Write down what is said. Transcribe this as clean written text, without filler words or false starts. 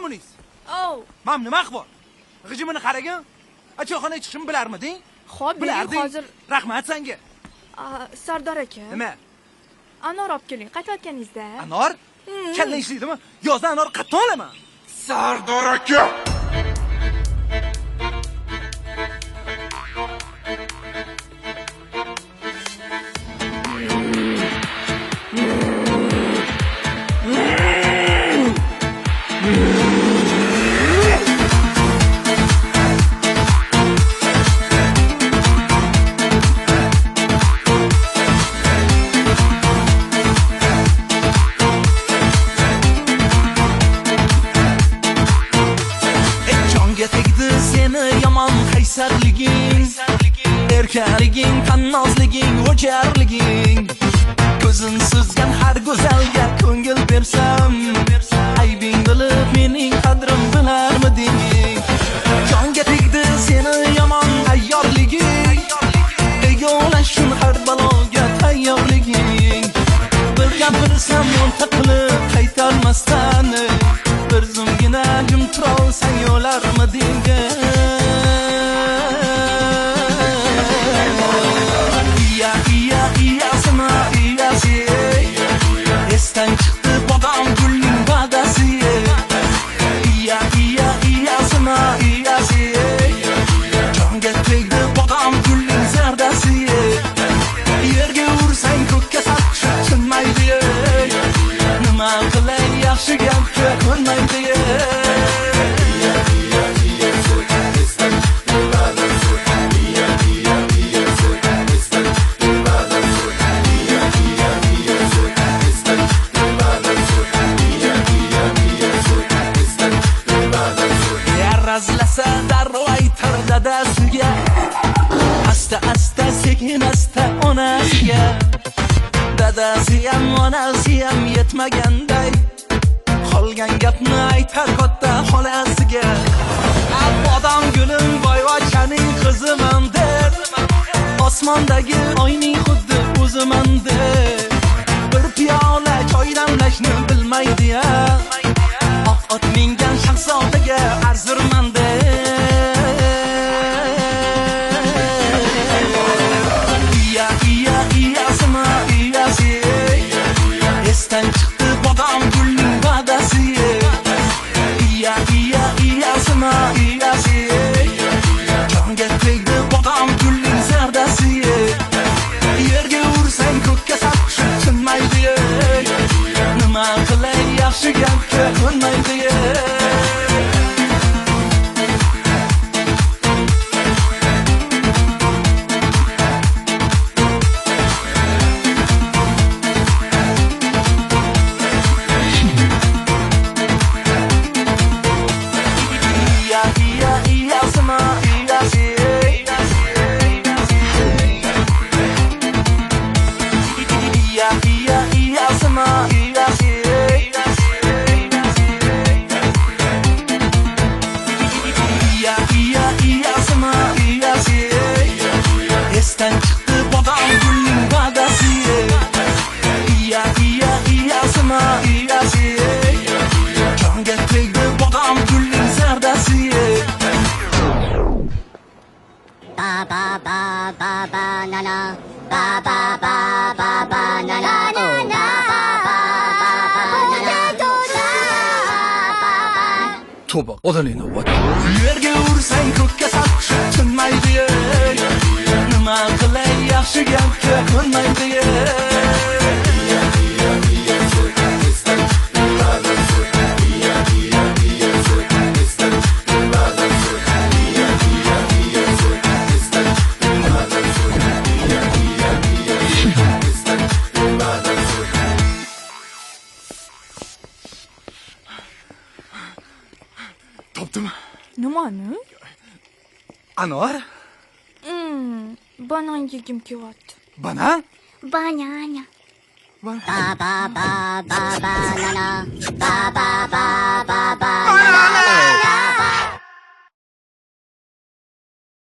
Munis. Mam nima axbor? G'ijimini qaragin. Choyxonaga chiqishimni bilarmiding? Xo'p, bilarding. Hozir rahmat senga. Sardor aka. Nima? Anor olib keling. Qaytayotganingizda. Anor? Kalla ishlaydimi? Yozda anor qattiq olaman. Sardor aka. Erkaliging, tannozliging, o'jarliging ko'zin suzgan har go'zalga ko'ngil bersam aybing bilib mening qadrim bilarmiding jonga tegdi seni yomon ayyorliging egolash uchun har baloga tayyorliging bir gapirsam o'nta qilib qaytarmasdan bir zumgina jim turolsang o'larmiding Esdan chiqdi bodom gulning badasi iya iya iyasima iyasi jonga tegdi bodom gulning zardasi yerga ursang ko'kka sapchib tinmaydi nima qilay yaxshi gapga ko'nmaydi dadasiga asta asta sekin asta onasiga dadasi ham onasi ham yetmaganday qolgan gapni aytar katta xolasiga bodom gulim boyvachchaning qiziman deb osmondagi oyning xuddi o'ziman deb bir piyola choy damlashni bilmaydi ya oq ot mingan shahzodaga arzirman deb esdan chiqdi bodom gulning badasi iya iya iyasima iyasi jonga tegdi bodom gulning zardasi yerga ursang ko'kka sapchib tinmaydi nima qilay yaxshi gapga ko'nmaydi esdan chiqdi bodom gulning badasi iya iya iyasima iyasi jonga tegdi bodom gulning zardasi ba ba ba ba ba na na ba ba ba ba ba na na na na To'ba, odamning navbat. Yerga ursang ko'kka sapchib tinmaydi nima qilay yaxshi gapga ko'nmaydi Topdim. Nimani? Anor? Banan yegim kelyapti. Banan? Banana. Ba ba ba ba ba na na. Ba ba ba ba ba na na.